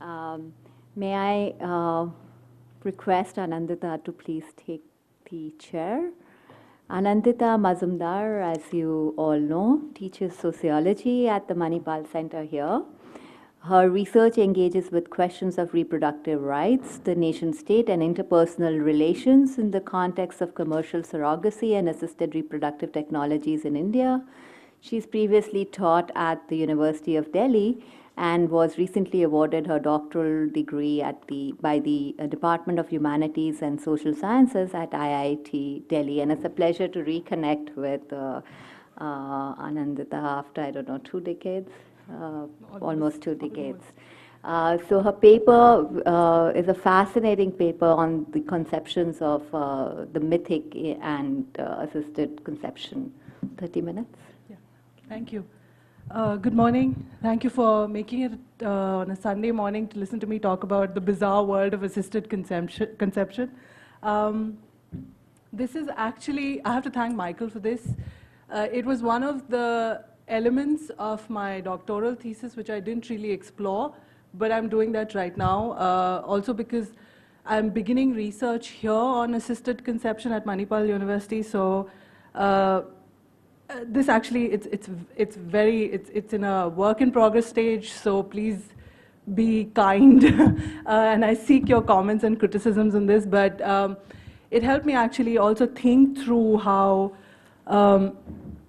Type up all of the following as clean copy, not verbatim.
Um, may I request Anandita to please take the chair? Anandita Mazumdar, as you all know, teaches sociology at the Manipal Center here. Her research engages with questions of reproductive rights, the nation state, and interpersonal relations in the context of commercial surrogacy and assisted reproductive technologies in India. She's previously taught at the University of Delhi and was recently awarded her doctoral degree by the Department of Humanities and Social Sciences at IIT Delhi. And it's a pleasure to reconnect with Anandita after, I don't know, 2 decades, almost 2 decades. So her paper is a fascinating paper on the conceptions of the mythic and assisted conception. 30 minutes. Yeah, thank you. Good morning. Thank you for making it on a Sunday morning to listen to me talk about the bizarre world of assisted conception. This is actually, I have to thank Michael for this. It was one of the elements of my doctoral thesis which I didn't really explore, but I'm doing that right now. Also because I'm beginning research here on assisted conception at Manipal University, so this actually, it's in a work in progress stage, so please be kind. And I seek your comments and criticisms on this, but it helped me actually also think through how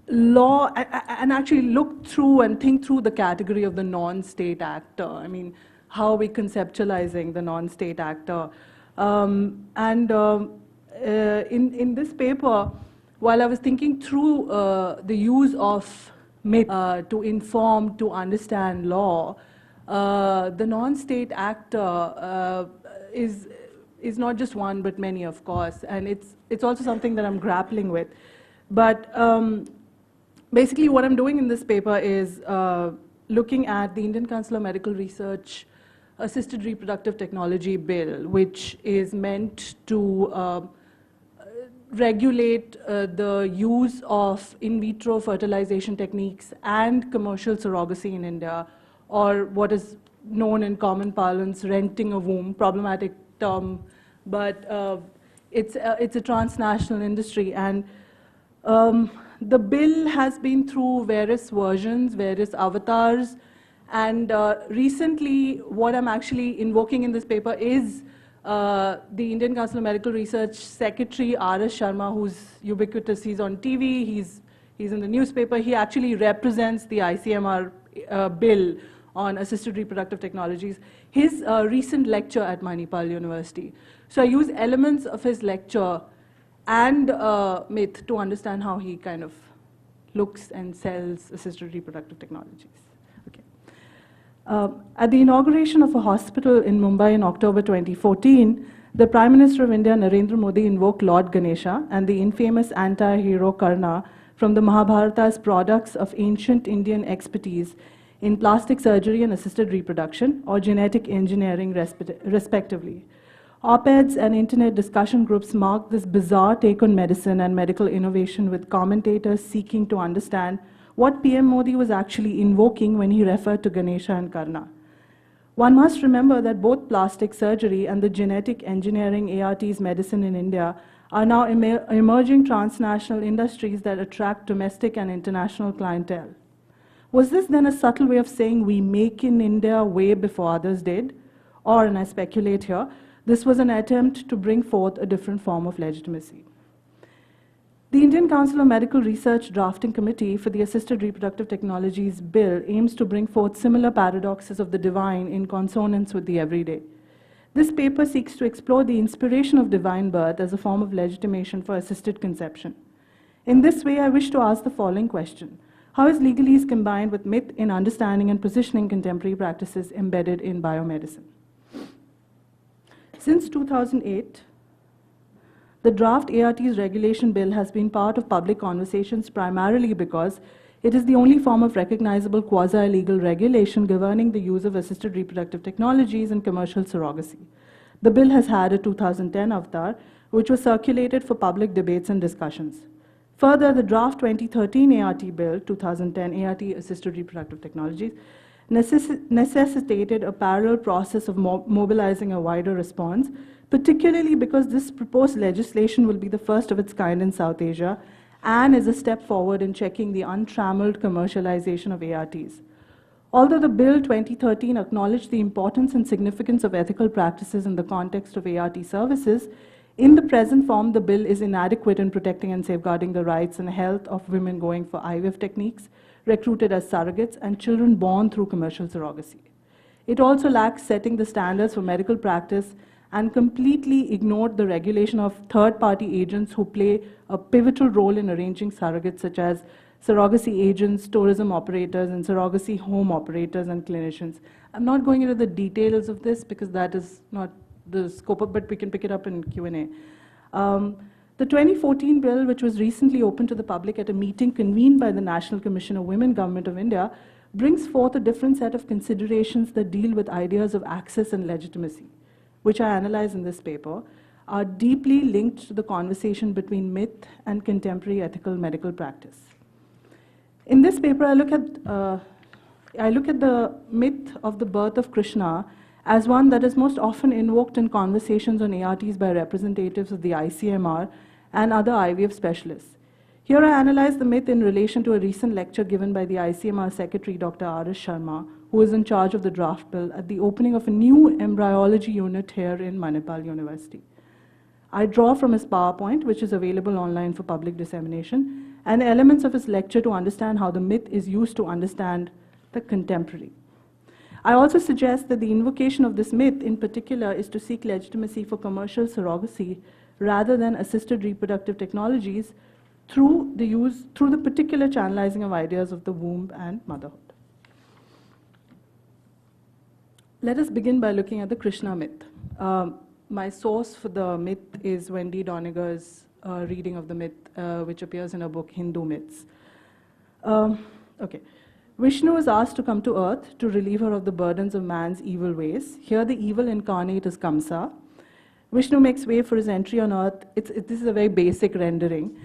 law, and actually look through and think through the category of the non-state actor. I mean, how are we conceptualizing the non-state actor? In this paper, while I was thinking through the use of myth to inform, to understand law, the non-state actor is not just one, but many, of course, and it's also something that I'm grappling with. But basically, what I'm doing in this paper is looking at the Indian Council of Medical Research Assisted Reproductive Technology Bill, which is meant to regulate the use of in vitro fertilization techniques and commercial surrogacy in India, or what is known in common parlance, renting a womb, problematic term, but it's a transnational industry. And the bill has been through various versions, various avatars, and recently what I'm actually invoking in this paper is the Indian Council of Medical Research Secretary R.S. Sharma, who's ubiquitous. He's on TV, he's in the newspaper. He actually represents the ICMR bill on assisted reproductive technologies. His recent lecture at Manipal University. So I use elements of his lecture and myth to understand how he kind of looks and sells assisted reproductive technologies. At the inauguration of a hospital in Mumbai in October 2014, the Prime Minister of India, Narendra Modi, invoked Lord Ganesha and the infamous anti-hero Karna from the Mahabharata as products of ancient Indian expertise in plastic surgery and assisted reproduction, or genetic engineering, respectively. Op-eds and internet discussion groups marked this bizarre take on medicine and medical innovation, with commentators seeking to understand what PM Modi was actually invoking when he referred to Ganesha and Karna. One must remember that both plastic surgery and the genetic engineering ART's medicine in India are now emerging transnational industries that attract domestic and international clientele. Was this then a subtle way of saying we make in India way before others did? Or, and I speculate here, this was an attempt to bring forth a different form of legitimacy. The Indian Council of Medical Research Drafting Committee for the Assisted Reproductive Technologies Bill aims to bring forth similar paradoxes of the divine in consonance with the everyday. This paper seeks to explore the inspiration of divine birth as a form of legitimation for assisted conception. In this way, I wish to ask the following question. How is legalese combined with myth in understanding and positioning contemporary practices embedded in biomedicine? Since 2008, the draft ART's regulation bill has been part of public conversations primarily because it is the only form of recognizable quasi-legal regulation governing the use of assisted reproductive technologies and commercial surrogacy. The bill has had a 2010 avatar, which was circulated for public debates and discussions. Further, the draft 2013 ART bill, 2010 ART Assisted Reproductive Technologies, necessitated a parallel process of mobilizing a wider response, particularly because this proposed legislation will be the first of its kind in South Asia and is a step forward in checking the untrammeled commercialization of ARTs. Although the Bill 2013 acknowledged the importance and significance of ethical practices in the context of ART services, in the present form, the bill is inadequate in protecting and safeguarding the rights and health of women going for IVF techniques, recruited as surrogates, and children born through commercial surrogacy. It also lacks setting the standards for medical practice and completely ignored the regulation of third-party agents who play a pivotal role in arranging surrogates, such as surrogacy agents, tourism operators, and surrogacy home operators and clinicians. I'm not going into the details of this because that is not the scope of, but we can pick it up in Q&A. The 2014 bill, which was recently opened to the public at a meeting convened by the National Commission of Women, Government of India, brings forth a different set of considerations that deal with ideas of access and legitimacy, which I analyze in this paper, are deeply linked to the conversation between myth and contemporary ethical medical practice. In this paper, I look at the myth of the birth of Krishna as one that is most often invoked in conversations on ARTs by representatives of the ICMR and other IVF specialists. Here I analyze the myth in relation to a recent lecture given by the ICMR Secretary, Dr. R.S. Sharma, who is in charge of the draft bill, at the opening of a new embryology unit here in Manipal University. I draw from his PowerPoint, which is available online for public dissemination, and elements of his lecture to understand how the myth is used to understand the contemporary. I also suggest that the invocation of this myth in particular is to seek legitimacy for commercial surrogacy rather than assisted reproductive technologies through the particular channelizing of ideas of the womb and motherhood. Let us begin by looking at the Krishna myth. My source for the myth is Wendy Doniger's reading of the myth, which appears in her book, Hindu Myths. Okay. Vishnu is asked to come to earth to relieve her of the burdens of man's evil ways. Here the evil incarnate is Kamsa. Vishnu makes way for his entry on earth. This is a very basic rendering.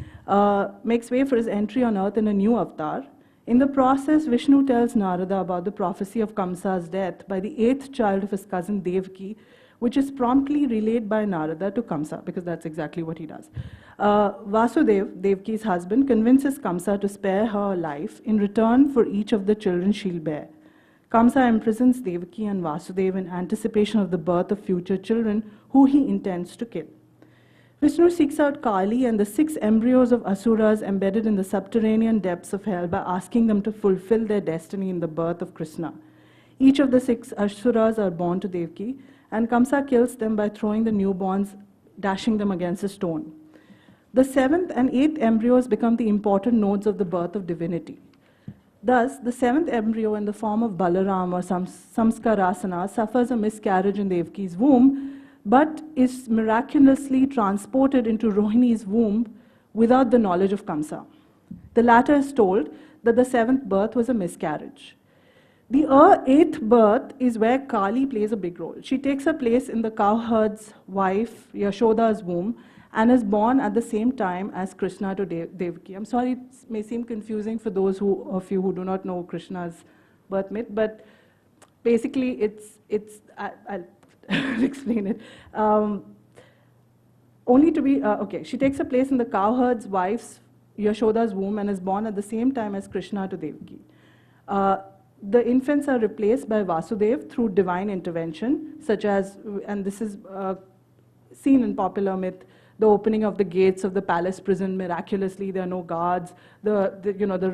Makes way for his entry on earth in a new avatar. In the process, Vishnu tells Narada about the prophecy of Kamsa's death by the 8th child of his cousin Devaki, which is promptly relayed by Narada to Kamsa, because that's exactly what he does. Vasudev, Devaki's husband, convinces Kamsa to spare her life in return for each of the children she'll bear. Kamsa imprisons Devaki and Vasudev in anticipation of the birth of future children who he intends to kill. Vishnu seeks out Kali and the 6 embryos of Asuras embedded in the subterranean depths of hell by asking them to fulfill their destiny in the birth of Krishna. Each of the 6 Asuras are born to Devaki, and Kamsa kills them by throwing the newborns, dashing them against a stone. The 7th and 8th embryos become the important nodes of the birth of divinity. Thus, the 7th embryo in the form of Balaram or Samskarasana suffers a miscarriage in Devaki's womb, but is miraculously transported into Rohini's womb without the knowledge of Kamsa. The latter is told that the 7th birth was a miscarriage. The 8th birth is where Kali plays a big role. She takes her place in the cowherd's wife, Yashoda's womb, and is born at the same time as Krishna to Devaki. I'm sorry, it may seem confusing for those of you who do not know Krishna's birth myth, but basically I'll explain it. She takes her place in the cowherd's wife's, Yashoda's womb, and is born at the same time as Krishna to Devaki. The infants are replaced by Vasudev through divine intervention, such as, and this is seen in popular myth, the opening of the gates of the palace prison miraculously. There are no guards. The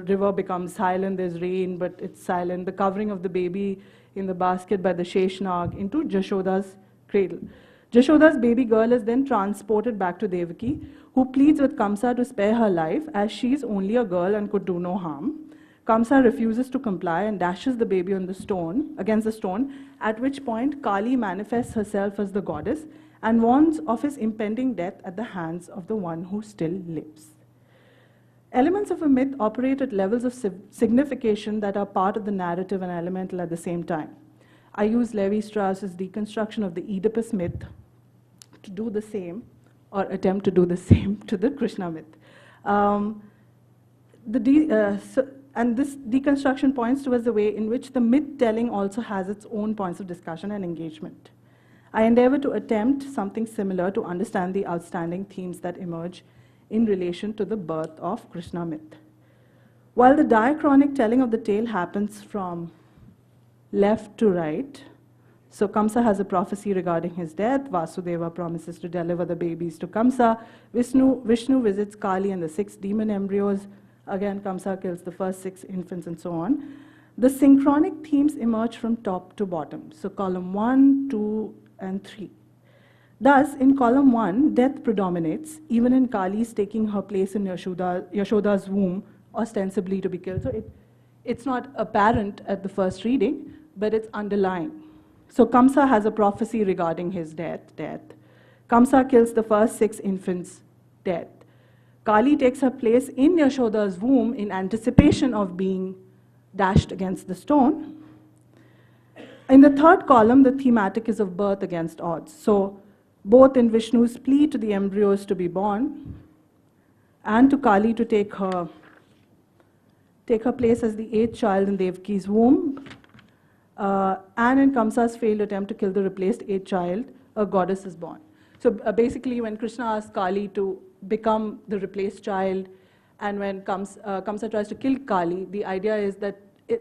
river becomes silent. There's rain, but it's silent. The covering of the baby in the basket by the Sheshnag into Jashoda's cradle. Jashoda's baby girl is then transported back to Devaki, who pleads with Kamsa to spare her life, as she is only a girl and could do no harm. Kamsa refuses to comply and dashes the baby on the stone, against the stone, at which point Kali manifests herself as the goddess and warns of his impending death at the hands of the one who still lives. Elements of a myth operate at levels of signification that are part of the narrative and elemental at the same time. I use Levi-Strauss's deconstruction of the Oedipus myth to do the same, or attempt to do the same to the Krishna myth. and this deconstruction points towards the way in which the myth-telling also has its own points of discussion and engagement. I endeavor to attempt something similar to understand the outstanding themes that emerge in relation to the birth of Krishna myth. While the diachronic telling of the tale happens from left to right, so Kamsa has a prophecy regarding his death, Vasudeva promises to deliver the babies to Kamsa, Vishnu visits Kali and the 6 demon embryos, again Kamsa kills the first 6 infants and so on. The synchronic themes emerge from top to bottom, so column 1, 2, and 3. Thus, in column 1, death predominates, even in Kali's taking her place in Yashoda's womb, ostensibly to be killed. So it's not apparent at the first reading, but it's underlying. So Kamsa has a prophecy regarding his death. Kamsa kills the first 6 infants, death. Kali takes her place in Yashoda's womb in anticipation of being dashed against the stone. In the third column, the thematic is of birth against odds. So both in Vishnu's plea to the embryos to be born and to Kali to take her place as the 8th child in Devki's womb, and in Kamsa's failed attempt to kill the replaced 8th child, a goddess is born. So basically, when Krishna asks Kali to become the replaced child, and when Kamsa tries to kill Kali, the idea is that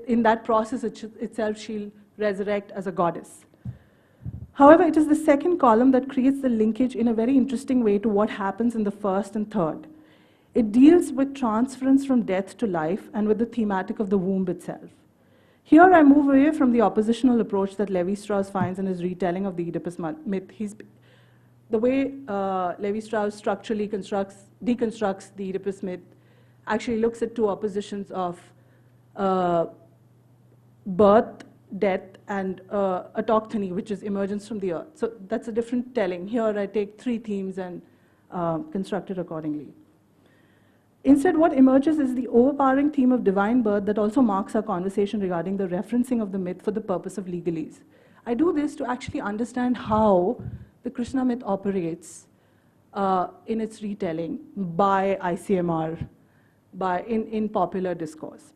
in that process itself, she'll resurrect as a goddess. However, it is the second column that creates the linkage in a very interesting way to what happens in the first and third. It deals with transference from death to life and with the thematic of the womb itself. Here I move away from the oppositional approach that Levi-Strauss finds in his retelling of the Oedipus myth. The way Levi-Strauss structurally deconstructs the Oedipus myth actually looks at 2 oppositions of birth, death, and autochthony, which is emergence from the earth. So that's a different telling. Here I take 3 themes and construct it accordingly. Instead, what emerges is the overpowering theme of divine birth that also marks our conversation regarding the referencing of the myth for the purpose of legalese. I do this to actually understand how the Krishna myth operates in its retelling by ICMR, in popular discourse.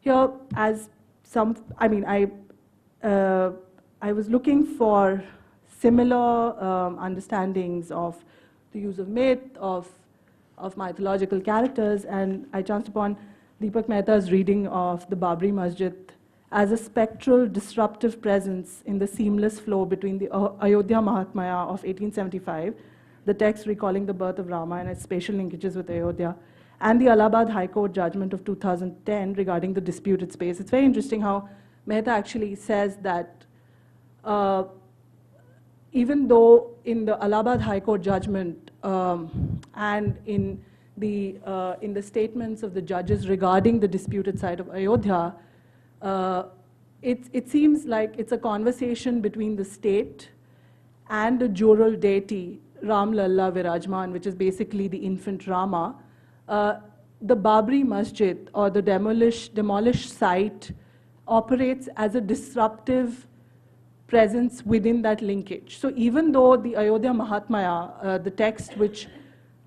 Here, as I was looking for similar understandings of the use of myth, of mythological characters, and I chanced upon Deepak Mehta's reading of the Babri Masjid as a spectral, disruptive presence in the seamless flow between the Ayodhya Mahatmya of 1875, the text recalling the birth of Rama and its spatial linkages with Ayodhya, and the Allahabad High Court judgment of 2010 regarding the disputed space. It's very interesting how Mehta actually says that even though in the Allahabad High Court judgment and in the statements of the judges regarding the disputed site of Ayodhya, it seems like it's a conversation between the state and the jural deity, Ram Lalla Virajman, which is basically the infant Rama. The Babri Masjid, or the demolished site, operates as a disruptive presence within that linkage. So even though the Ayodhya Mahatmya, the text which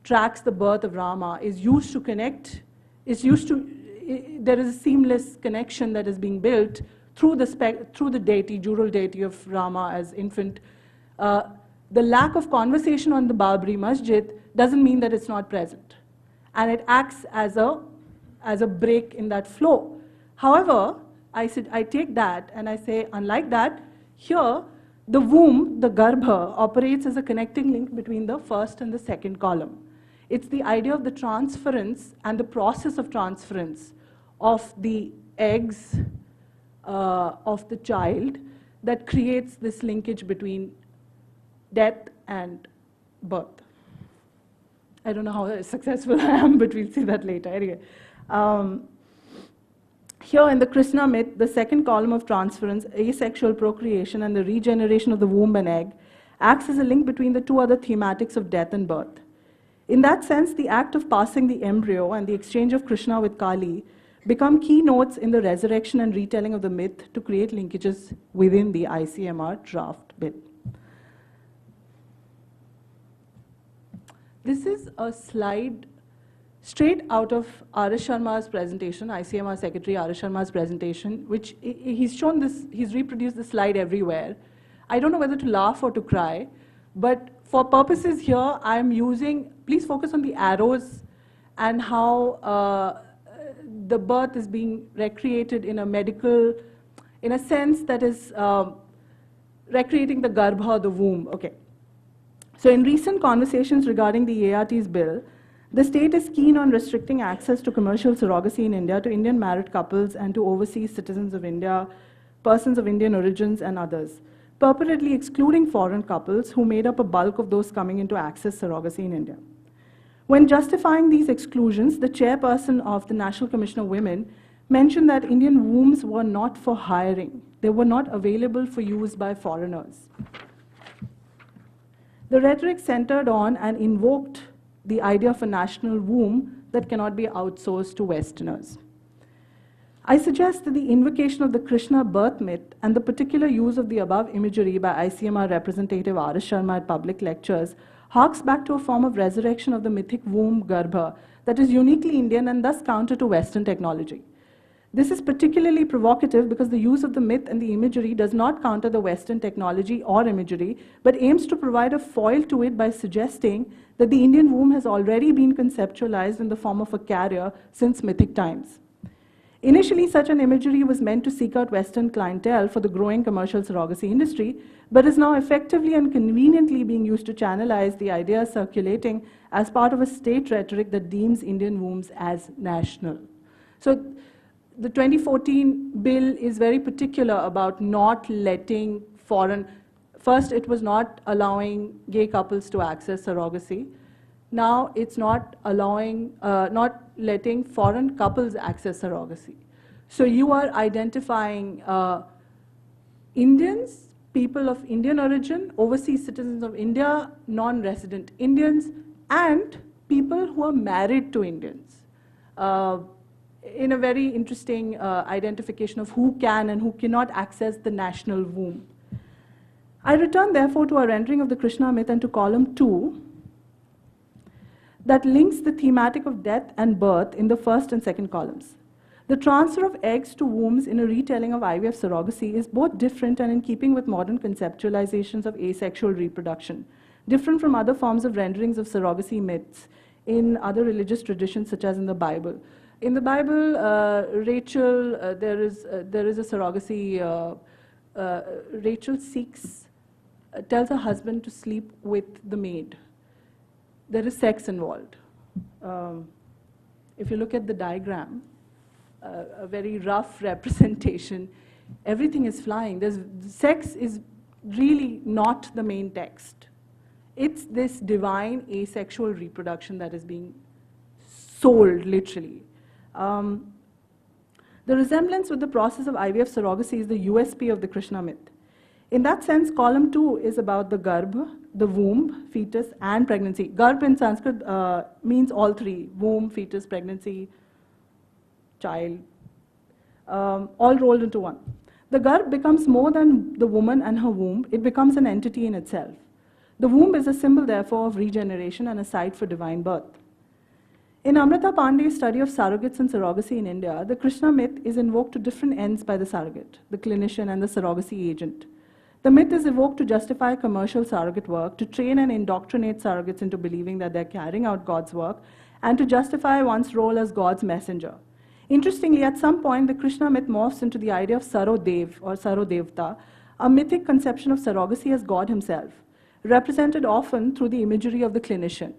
tracks the birth of Rama, is used to connect, there is a seamless connection that is being built through the deity, jural deity of Rama as infant. The lack of conversation on the Babri Masjid doesn't mean that it's not present. And it acts as a break in that flow. However, I take that and I say, unlike that, here, the womb, the garbha, operates as a connecting link between the first and the second column. It's the idea of the transference and the process of transference of the eggs of the child that creates this linkage between death and birth. I don't know how successful I am, but we'll see that later. Anyway. Here in the Krishna myth, the second column of transference, asexual procreation and the regeneration of the womb and egg, acts as a link between the 2 other thematics of death and birth. In that sense, the act of passing the embryo and the exchange of Krishna with Kali become keynotes in the resurrection and retelling of the myth to create linkages within the ICMR draft myth. This is a slide straight out of R.S. Sharma's presentation, ICMR Secretary R.S. Sharma's presentation, which he's shown this, he's reproduced the slide everywhere. I don't know whether to laugh or to cry, but for purposes here, I'm using, please focus on the arrows and how the birth is being recreated in a medical, in a sense that is recreating the garbha, the womb. Okay. So in recent conversations regarding the ART's bill, the state is keen on restricting access to commercial surrogacy in India to Indian married couples and to overseas citizens of India, persons of Indian origins and others, purportedly excluding foreign couples who made up a bulk of those coming into access surrogacy in India. When justifying these exclusions, the chairperson of the National Commission of Women mentioned that Indian wombs were not for hiring. They were not available for use by foreigners. The rhetoric centered on and invoked the idea of a national womb that cannot be outsourced to Westerners. I suggest that the invocation of the Krishna birth myth and the particular use of the above imagery by ICMR representative R.S. Sharma at public lectures harks back to a form of resurrection of the mythic womb garbha that is uniquely Indian and thus counter to Western technology. This is particularly provocative because the use of the myth and the imagery does not counter the Western technology or imagery, but aims to provide a foil to it by suggesting that the Indian womb has already been conceptualized in the form of a carrier since mythic times. Initially, such an imagery was meant to seek out Western clientele for the growing commercial surrogacy industry, but is now effectively and conveniently being used to channelize the ideas circulating as part of a state rhetoric that deems Indian wombs as national. So the 2014 bill is very particular about not letting foreign, first it was not allowing gay couples to access surrogacy. Now it's not allowing, not letting foreign couples access surrogacy. So you are identifying Indians, people of Indian origin, overseas citizens of India, non-resident Indians, and people who are married to Indians. In a very interesting identification of who can and who cannot access the national womb. I return therefore to our rendering of the Krishna myth and to column 2 that links the thematic of death and birth in the first and second columns. The transfer of eggs to wombs in a retelling of IVF surrogacy is both different and in keeping with modern conceptualizations of asexual reproduction, different from other forms of renderings of surrogacy myths in other religious traditions such as in the Bible. In the Bible, Rachel, there is a surrogacy, Rachel tells her husband to sleep with the maid. There is sex involved. If you look at the diagram, a very rough representation, everything is flying. Sex is really not the main text. It's this divine asexual reproduction that is being sold, literally. The resemblance with the process of IVF surrogacy is the USP of the Krishna myth. In that sense, column 2 is about the garbh, the womb, fetus, and pregnancy. Garbh in Sanskrit means all three: womb, fetus, pregnancy, child, all rolled into one. The garbh becomes more than the woman and her womb. It becomes an entity in itself. The womb is a symbol, therefore, of regeneration and a site for divine birth. In Amrita Pandey's study of surrogates and surrogacy in India, the Krishna myth is invoked to different ends by the surrogate, the clinician, and the surrogacy agent. The myth is evoked to justify commercial surrogate work, to train and indoctrinate surrogates into believing that they're carrying out God's work, and to justify one's role as God's messenger. Interestingly, at some point, the Krishna myth morphs into the idea of Sarodev or Sarodevta, a mythic conception of surrogacy as God himself, represented often through the imagery of the clinician.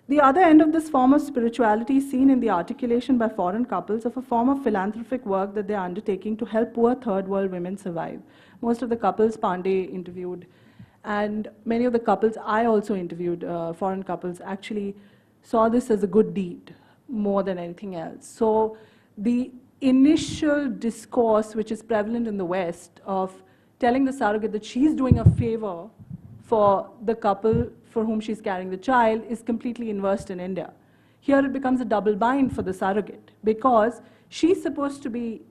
The other end of this form of spirituality is seen in the articulation by foreign couples of a form of philanthropic work that they are undertaking to help poor third world women survive. Most of the couples Pandey interviewed, and many of the couples I also interviewed, foreign couples, actually saw this as a good deed more than anything else. So the initial discourse which is prevalent in the West of telling the surrogate that she's doing a favor for the couple for whom she's carrying the child is completely inversed in India. Here it becomes a double bind for the surrogate because she's supposed to be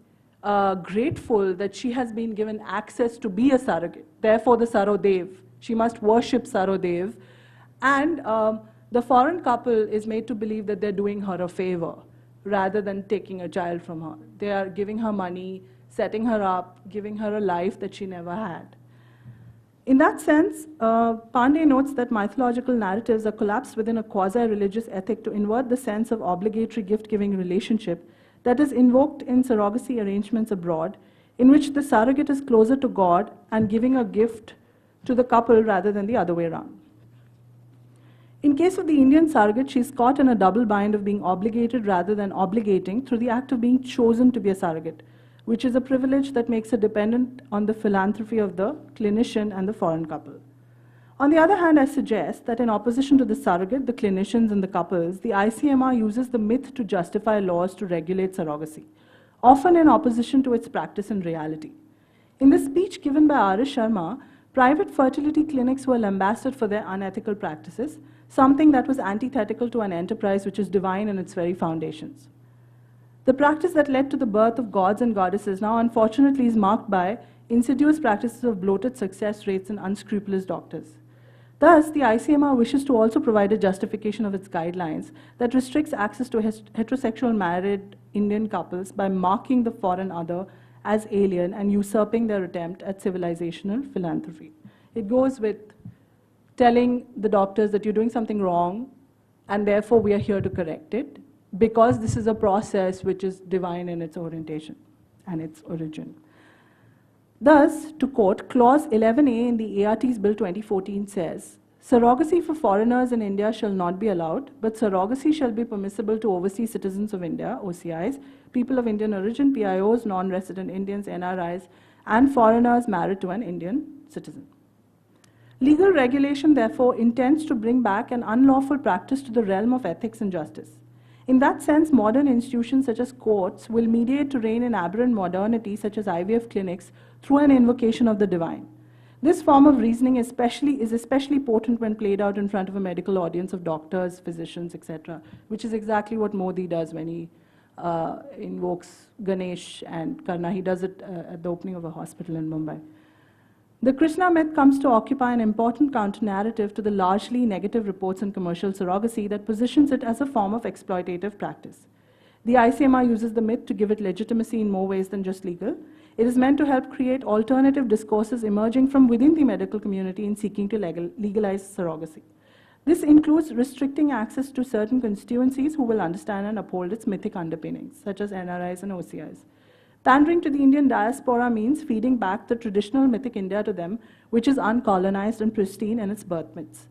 grateful that she has been given access to be a surrogate. Therefore, the Sarodev, she must worship Sarodev. And the foreign couple is made to believe that they're doing her a favor rather than taking a child from her. They are giving her money, setting her up, giving her a life that she never had. In that sense, Pandey notes that mythological narratives are collapsed within a quasi-religious ethic to invert the sense of obligatory gift-giving relationship that is invoked in surrogacy arrangements abroad, in which the surrogate is closer to God and giving a gift to the couple rather than the other way around. In case of the Indian surrogate, she is caught in a double bind of being obligated rather than obligating through the act of being chosen to be a surrogate, which is a privilege that makes her dependent on the philanthropy of the clinician and the foreign couple. On the other hand, I suggest that in opposition to the surrogate, the clinicians and the couples, the ICMR uses the myth to justify laws to regulate surrogacy, often in opposition to its practice in reality. In the speech given by Arish Sharma, private fertility clinics were lambasted for their unethical practices, something that was antithetical to an enterprise which is divine in its very foundations. The practice that led to the birth of gods and goddesses now unfortunately is marked by insidious practices of bloated success rates and unscrupulous doctors. Thus, the ICMR wishes to also provide a justification of its guidelines that restricts access to heterosexual married Indian couples by marking the foreign other as alien and usurping their attempt at civilizational philanthropy. It goes with telling the doctors that you're doing something wrong and therefore we are here to correct it, because this is a process which is divine in its orientation and its origin. Thus, to quote, Clause 11A in the ART's Bill 2014 says, surrogacy for foreigners in India shall not be allowed, but surrogacy shall be permissible to overseas citizens of India, OCIs, people of Indian origin, PIOs, non-resident Indians, NRIs, and foreigners married to an Indian citizen. Legal regulation, therefore, intends to bring back an unlawful practice to the realm of ethics and justice. In that sense, modern institutions such as courts will mediate to rein in aberrant modernity such as IVF clinics through an invocation of the divine. This form of reasoning is especially potent when played out in front of a medical audience of doctors, physicians, etc., which is exactly what Modi does when he invokes Ganesh and Karna. He does it at the opening of a hospital in Mumbai. The Krishna myth comes to occupy an important counter-narrative to the largely negative reports on commercial surrogacy that positions it as a form of exploitative practice. The ICMR uses the myth to give it legitimacy in more ways than just legal. It is meant to help create alternative discourses emerging from within the medical community in seeking to legalize surrogacy. This includes restricting access to certain constituencies who will understand and uphold its mythic underpinnings, such as NRIs and OCIs. Pandering to the Indian diaspora means feeding back the traditional mythic India to them, which is uncolonized and pristine in its birth myths.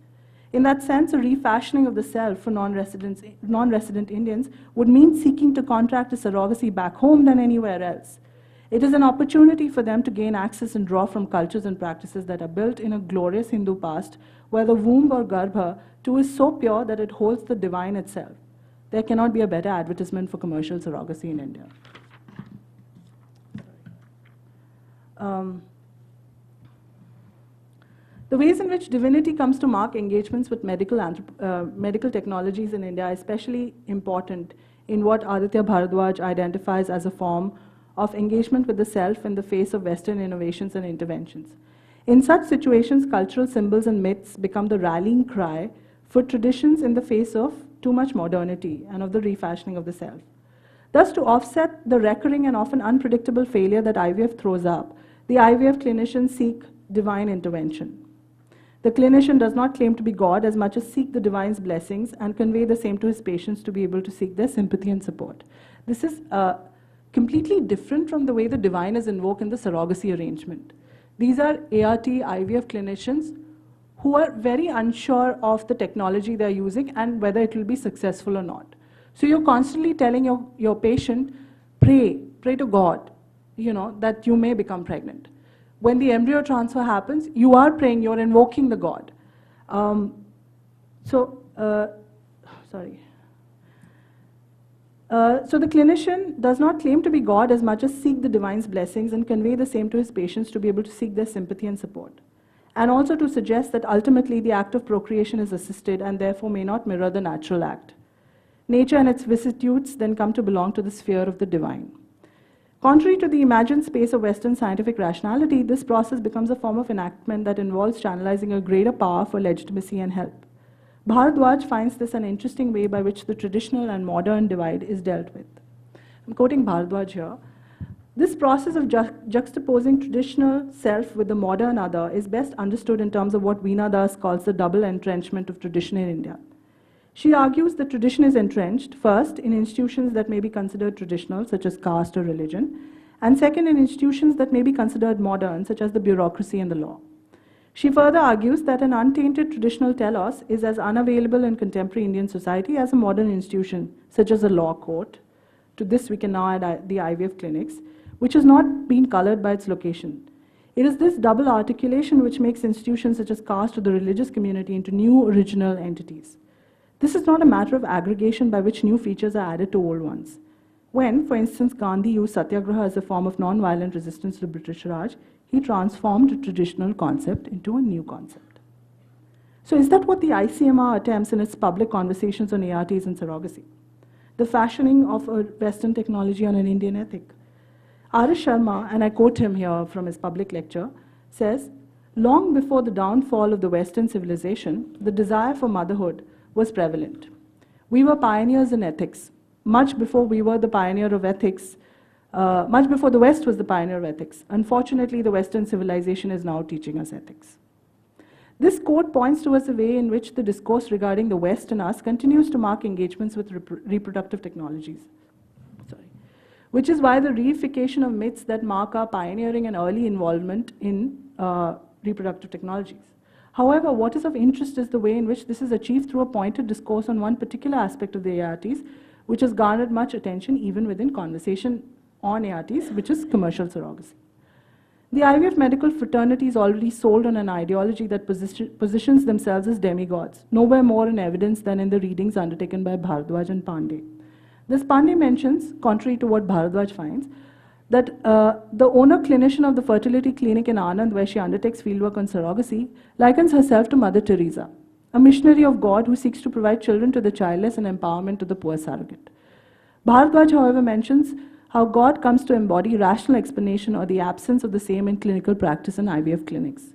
In that sense, a refashioning of the self for non-resident Indians would mean seeking to contract a surrogacy back home than anywhere else. It is an opportunity for them to gain access and draw from cultures and practices that are built in a glorious Hindu past, where the womb or garbha too is so pure that it holds the divine itself. There cannot be a better advertisement for commercial surrogacy in India. The ways in which divinity comes to mark engagements with medical technologies in India are especially important in what Aditya Bharadwaj identifies as a form of engagement with the self in the face of Western innovations and interventions. In such situations, cultural symbols and myths become the rallying cry for traditions in the face of too much modernity and of the refashioning of the self. Thus, to offset the recurring and often unpredictable failure that IVF throws up, the IVF clinicians seek divine intervention. The clinician does not claim to be God as much as seek the divine's blessings and convey the same to his patients to be able to seek their sympathy and support. This is completely different from the way the divine is invoked in the surrogacy arrangement. These are ART IVF clinicians who are very unsure of the technology they're using and whether it will be successful or not. So you're constantly telling your patient, pray to God, that you may become pregnant. When the embryo transfer happens, you are praying, you're invoking the God. So the clinician does not claim to be God as much as seek the divine's blessings and convey the same to his patients to be able to seek their sympathy and support. And also to suggest that ultimately the act of procreation is assisted and therefore may not mirror the natural act. Nature and its vicissitudes then come to belong to the sphere of the divine. Contrary to the imagined space of Western scientific rationality, this process becomes a form of enactment that involves channelizing a greater power for legitimacy and help. Bharadwaj finds this an interesting way by which the traditional and modern divide is dealt with. I'm quoting Bharadwaj here. This process of juxtaposing traditional self with the modern other is best understood in terms of what Veena Das calls the double entrenchment of tradition in India. She argues that tradition is entrenched, first, in institutions that may be considered traditional, such as caste or religion, and second, in institutions that may be considered modern, such as the bureaucracy and the law. She further argues that an untainted traditional telos is as unavailable in contemporary Indian society as a modern institution, such as a law court. To this, we can now add the IVF clinics, which has not been colored by its location. It is this double articulation which makes institutions such as caste or the religious community into new original entities. This is not a matter of aggregation by which new features are added to old ones. When, for instance, Gandhi used satyagraha as a form of non-violent resistance to British Raj, he transformed a traditional concept into a new concept. So is that what the ICMR attempts in its public conversations on ARTs and surrogacy? The fashioning of a Western technology on an Indian ethic. R.S. Sharma, and I quote him here from his public lecture, says, long before the downfall of the Western civilization, the desire for motherhood was prevalent. We were pioneers in ethics, much before we were the pioneer of ethics, much before the West was the pioneer of ethics. Unfortunately, the Western civilization is now teaching us ethics. This quote points towards the way in which the discourse regarding the West and us continues to mark engagements with reproductive technologies. Which is why the reification of myths that mark our pioneering and early involvement in reproductive technologies. However, what is of interest is the way in which this is achieved through a pointed discourse on one particular aspect of the ARTs, which has garnered much attention even within conversation on ARTs, which is commercial surrogacy. The IVF medical fraternity is already sold on an ideology that positions themselves as demigods, nowhere more in evidence than in the readings undertaken by Bharadwaj and Pandey. This Pandey mentions, contrary to what Bharadwaj finds, that the owner-clinician of the fertility clinic in Anand, where she undertakes fieldwork on surrogacy, likens herself to Mother Teresa, a missionary of God who seeks to provide children to the childless and empowerment to the poor surrogate. Bharadwaj, however, mentions how God comes to embody rational explanation or the absence of the same in clinical practice in IVF clinics.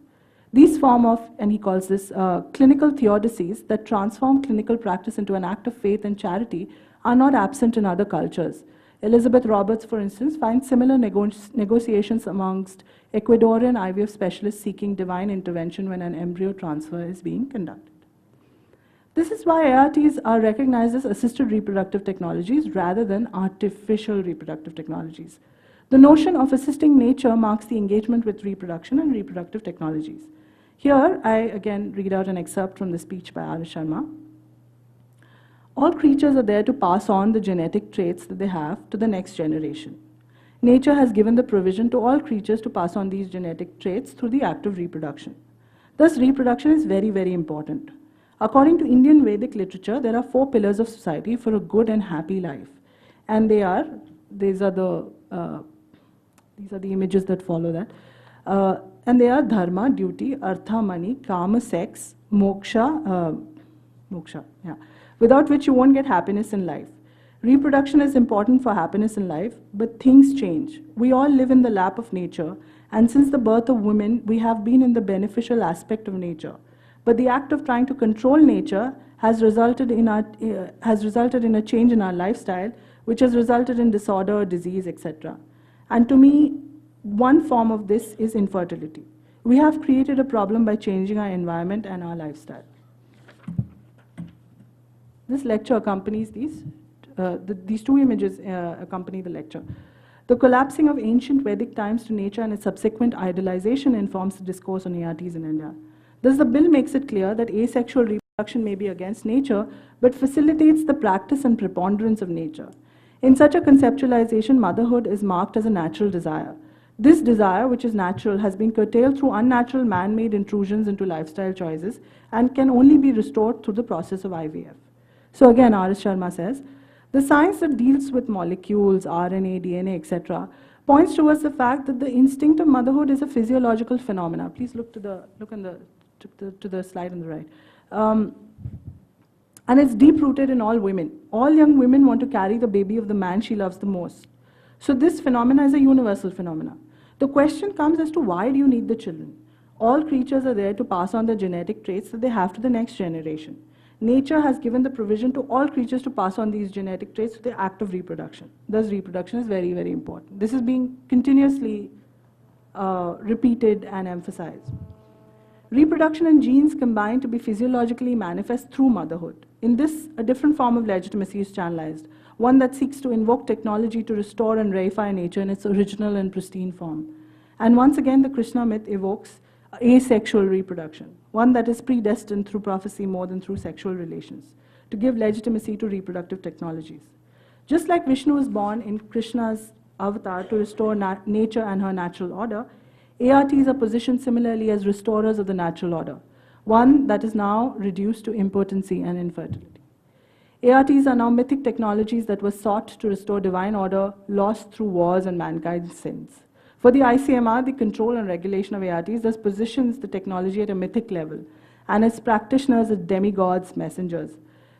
These form of, and he calls this clinical theodicies that transform clinical practice into an act of faith and charity are not absent in other cultures. Elizabeth Roberts, for instance, finds similar negotiations amongst Ecuadorian IVF specialists seeking divine intervention when an embryo transfer is being conducted. This is why ARTs are recognized as assisted reproductive technologies rather than artificial reproductive technologies. The notion of assisting nature marks the engagement with reproduction and reproductive technologies. Here, I again read out an excerpt from the speech by R.S. Sharma. All creatures are there to pass on the genetic traits that they have to the next generation. Nature has given the provision to all creatures to pass on these genetic traits through the act of reproduction. Thus, reproduction is very, very important. According to Indian Vedic literature, there are 4 pillars of society for a good and happy life. And these are the images that follow that. And they are dharma, duty, artha, money, kama, sex, moksha, without which you won't get happiness in life. Reproduction is important for happiness in life, but things change. We all live in the lap of nature, and since the birth of women, we have been in the beneficial aspect of nature. But the act of trying to control nature has resulted in a change in our lifestyle, which has resulted in disorder, disease, etc. And to me, one form of this is infertility. We have created a problem by changing our environment and our lifestyle. This lecture accompanies these 2 images accompany the lecture. The collapsing of ancient Vedic times to nature and its subsequent idolization informs the discourse on ARTs in India. Thus, the bill makes it clear that asexual reproduction may be against nature, but facilitates the practice and preponderance of nature. In such a conceptualization, motherhood is marked as a natural desire. This desire, which is natural, has been curtailed through unnatural man-made intrusions into lifestyle choices and can only be restored through the process of IVF. So again, R.S. Sharma says, the science that deals with molecules, RNA, DNA, etc., points towards the fact that the instinct of motherhood is a physiological phenomena. Please look to the slide on the right. And it's deep-rooted in all women. All young women want to carry the baby of the man she loves the most. So this phenomena is a universal phenomena. The question comes as to why do you need the children? All creatures are there to pass on the genetic traits that they have to the next generation. nature has given the provision to all creatures to pass on these genetic traits through the act of reproduction. Thus, reproduction is very, very important. This is being continuously repeated and emphasized. Reproduction and genes combine to be physiologically manifest through motherhood. In this, a different form of legitimacy is channelized, one that seeks to invoke technology to restore and reify nature in its original and pristine form. And once again, the Krishna myth evokes asexual reproduction, one that is predestined through prophecy more than through sexual relations, to give legitimacy to reproductive technologies. Just like Vishnu was born in Krishna's avatar to restore nature and her natural order, ARTs are positioned similarly as restorers of the natural order, one that is now reduced to impotency and infertility. ARTs are now mythic technologies that were sought to restore divine order lost through wars and mankind's sins. For the ICMR, the control and regulation of ARTs thus positions the technology at a mythic level, and its practitioners as demigods, messengers.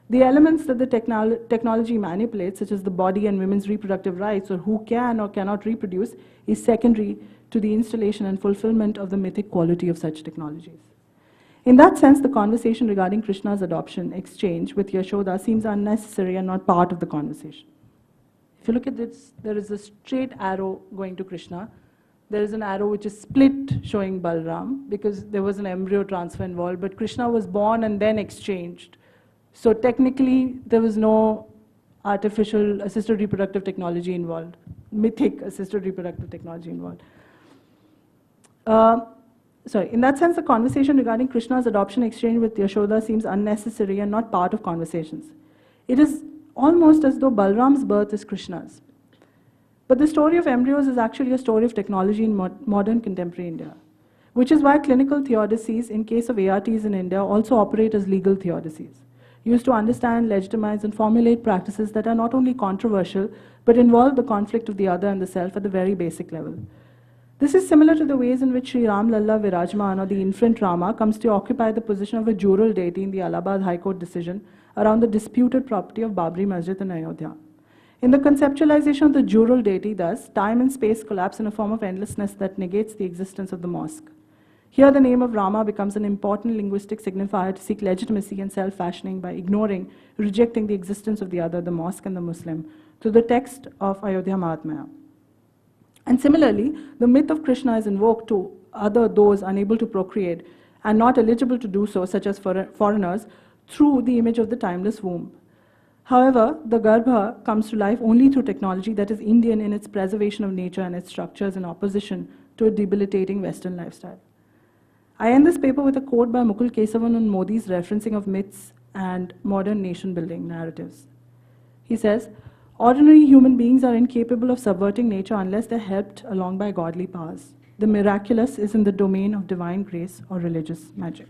The elements that the technology manipulates, such as the body and women's reproductive rights, or who can or cannot reproduce, is secondary to the installation and fulfillment of the mythic quality of such technologies. In that sense, the conversation regarding Krishna's adoption exchange with Yashoda seems unnecessary and not part of the conversation. If you look at this, there is a straight arrow going to Krishna. There is an arrow which is split showing Balram because there was an embryo transfer involved, but Krishna was born and then exchanged. So technically, there was no artificial assisted reproductive technology involved, mythic assisted reproductive technology involved. In that sense, the conversation regarding Krishna's adoption exchange with Yashoda seems unnecessary and not part of conversations. It is almost as though Balram's birth is Krishna's. But the story of embryos is actually a story of technology in modern contemporary India, which is why clinical theodicies, in case of ARTs in India, also operate as legal theodicies, used to understand, legitimize, and formulate practices that are not only controversial, but involve the conflict of the other and the self at the very basic level. This is similar to the ways in which Sri Ram Lalla Virajman, or the infant Rama, comes to occupy the position of a jural deity in the Allahabad High Court decision around the disputed property of Babri Masjid in Ayodhya. In the conceptualization of the jural deity, thus, time and space collapse in a form of endlessness that negates the existence of the mosque. Here, the name of Rama becomes an important linguistic signifier to seek legitimacy and self-fashioning by rejecting the existence of the other, the mosque and the Muslim, through the text of Ayodhya Mahatmya. And similarly, the myth of Krishna is invoked to other those unable to procreate and not eligible to do so, such as foreigners, through the image of the timeless womb. However, the Garbha comes to life only through technology that is Indian in its preservation of nature and its structures in opposition to a debilitating Western lifestyle. I end this paper with a quote by Mukul Kesavan on Modi's referencing of myths and modern nation-building narratives. He says, "Ordinary human beings are incapable of subverting nature unless they're helped along by godly powers. The miraculous is in the domain of divine grace or religious magic."